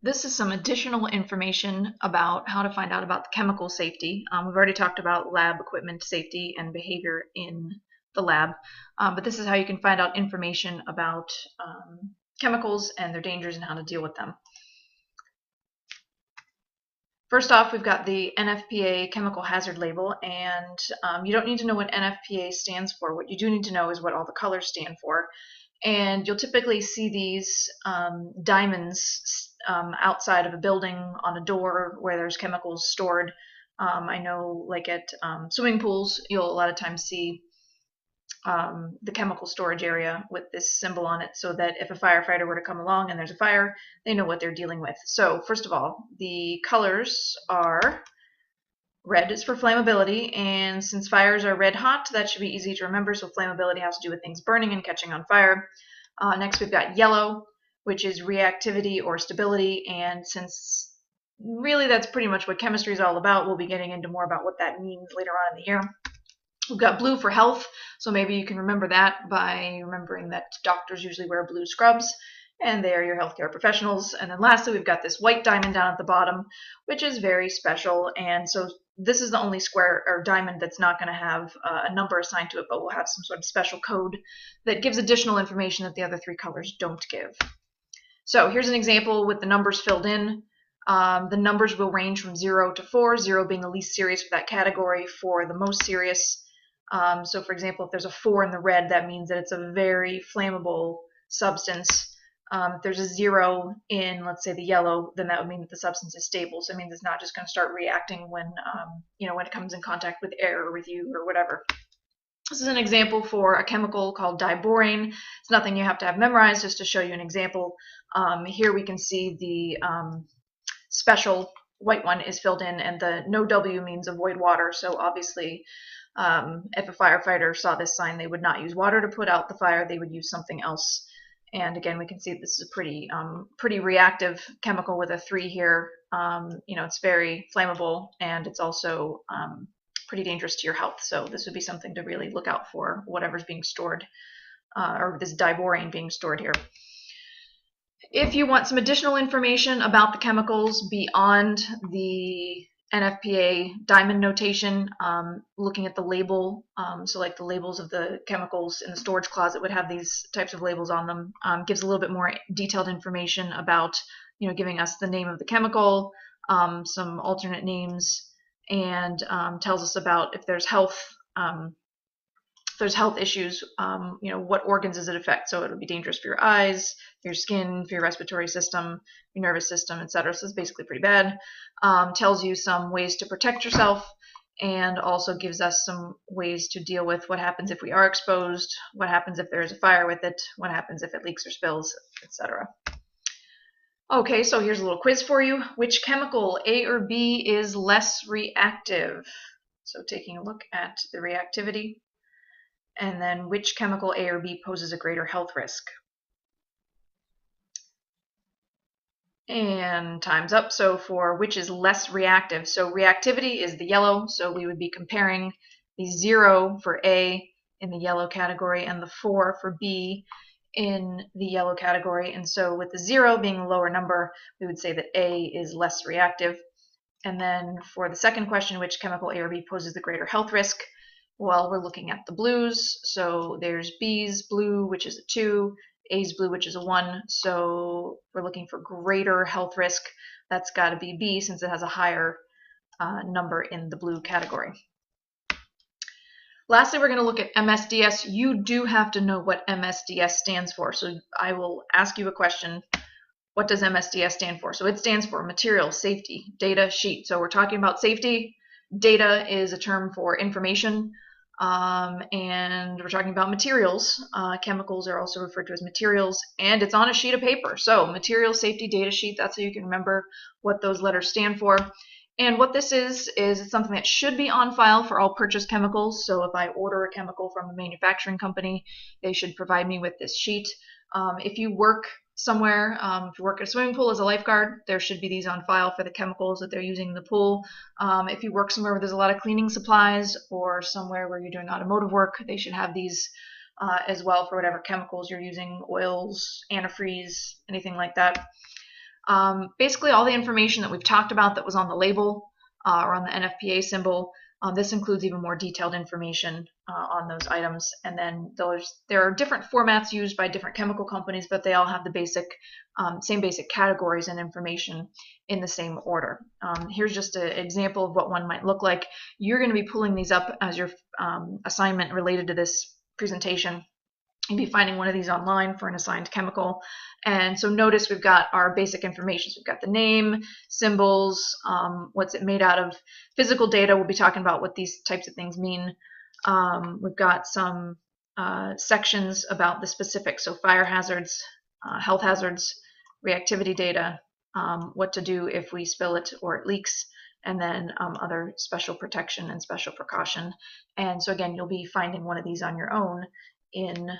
This is some additional information about how to find out about the chemical safety. We've already talked about lab equipment safety and behavior in the lab, but this is how you can find out information about chemicals and their dangers and how to deal with them. First off, we've got the NFPA chemical hazard label, and you don't need to know what NFPA stands for. What you do need to know is what all the colors stand for. And you'll typically see these diamonds outside of a building on a door where there's chemicals stored. I know, like at swimming pools, you'll a lot of times see the chemical storage area with this symbol on it, so that if a firefighter were to come along and there's a fire, they know what they're dealing with. So first of all, the colors are: red is for flammability, and since fires are red hot, that should be easy to remember. So flammability has to do with things burning and catching on fire. Next, we've got yellow, which is reactivity or stability, and since really that's pretty much what chemistry is all about, we'll be getting into more about what that means later on in the year. We've got blue for health, so maybe you can remember that by remembering that doctors usually wear blue scrubs, and they are your healthcare professionals. And then lastly, we've got this white diamond down at the bottom, which is very special, and so this is the only square or diamond that's not going to have a number assigned to it, but will have some sort of special code that gives additional information that the other three colors don't give. So here's an example with the numbers filled in. The numbers will range from 0 to 4, 0 being the least serious for that category, 4 the most serious. So for example, if there's a 4 in the red, that means that it's a very flammable substance. If there's a 0 in, let's say, the yellow, then that would mean that the substance is stable. So it means it's not just going to start reacting when, when it comes in contact with air or with you or whatever. This is an example for a chemical called diborane. It's nothing you have to have memorized, just to show you an example. Here we can see the special white one is filled in, and the no W means avoid water. So obviously, if a firefighter saw this sign, they would not use water to put out the fire. They would use something else. And again, we can see this is a pretty reactive chemical with a 3 here. It's very flammable, and it's also pretty dangerous to your health. So this would be something to really look out for, whatever's being stored, or this diborane being stored here. If you want some additional information about the chemicals beyond the NFPA diamond notation, looking at the label, so like the labels of the chemicals in the storage closet would have these types of labels on them, gives a little bit more detailed information about, giving us the name of the chemical, some alternate names, and tells us about if there's health issues, what organs does it affect? So it would be dangerous for your eyes, your skin, for your respiratory system, your nervous system, etc. So it's basically pretty bad. Tells you some ways to protect yourself, and also gives us some ways to deal with what happens if we are exposed, what happens if there's a fire with it, what happens if it leaks or spills, etc. Okay, so here's a little quiz for you. Which chemical, A or B, is less reactive? So taking a look at the reactivity. And then which chemical, A or B, poses a greater health risk? And time's up. So for which is less reactive, so reactivity is the yellow, so we would be comparing the 0 for A in the yellow category and the 4 for B in the yellow category. And so with the 0 being a lower number, we would say that A is less reactive. And then for the second question, which chemical, A or B, poses the greater health risk? Well, we're looking at the blues. So there's B's blue, which is a 2, A's blue, which is a 1. So we're looking for greater health risk. That's got to be B, since it has a higher number in the blue category. Lastly, we're going to look at MSDS. You do have to know what MSDS stands for. So I will ask you a question. What does MSDS stand for? So it stands for Material Safety Data Sheet. So we're talking about safety. Data is a term for information. And we're talking about materials. Chemicals are also referred to as materials, and it's on a sheet of paper. So Material Safety Data Sheet, that's how you can remember what those letters stand for. And what this is it's something that should be on file for all purchased chemicals. So if I order a chemical from a manufacturing company, they should provide me with this sheet. If you work somewhere, if you work at a swimming pool as a lifeguard, there should be these on file for the chemicals that they're using in the pool. If you work somewhere where there's a lot of cleaning supplies, or somewhere where you're doing automotive work, they should have these as well for whatever chemicals you're using, oils, antifreeze, anything like that. Basically all the information that we've talked about that was on the label or on the NFPA symbol. This includes even more detailed information on those items. And then there are different formats used by different chemical companies, but they all have the same basic categories and information in the same order. Here's just an example of what one might look like. You're going to be pulling these up as your assignment related to this presentation. You'll be finding one of these online for an assigned chemical. And so notice we've got our basic information. So we've got the name, symbols, what's it made out of, physical data. We'll be talking about what these types of things mean. We've got some sections about the specifics, so fire hazards, health hazards, reactivity data, what to do if we spill it or it leaks, and then other special protection and special precaution. And so again, you'll be finding one of these on your own in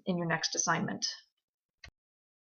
your next assignment.